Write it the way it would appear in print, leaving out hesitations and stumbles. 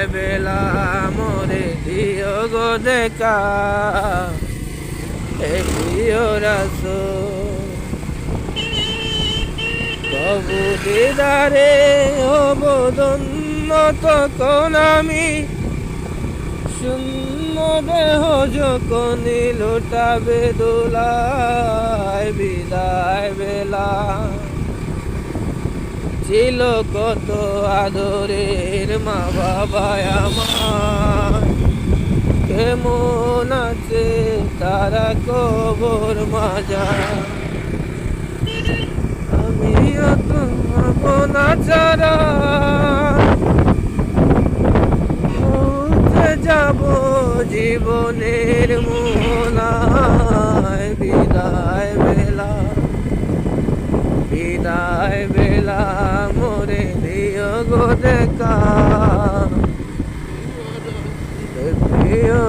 বিদায় বেলা মোরে দিও গো দেখা, হে প্রিয় রাসূল। প্রভু দিদারে অবদন্য তখন আমি, শূন্য দেহ যখন লুটাবে দোলায় বিদায় বেলা। ছিল কত আদরের মা বাবা আমার, কেমন আছে তারা কবর মাঝার। আমিও তো ভাবনা ছাড়া পৌঁছে যাব জীবনের মোহনায় বিদায় বেলা, বিদায় বেলা মোরে দিও গো দেখা, হে প্রিয়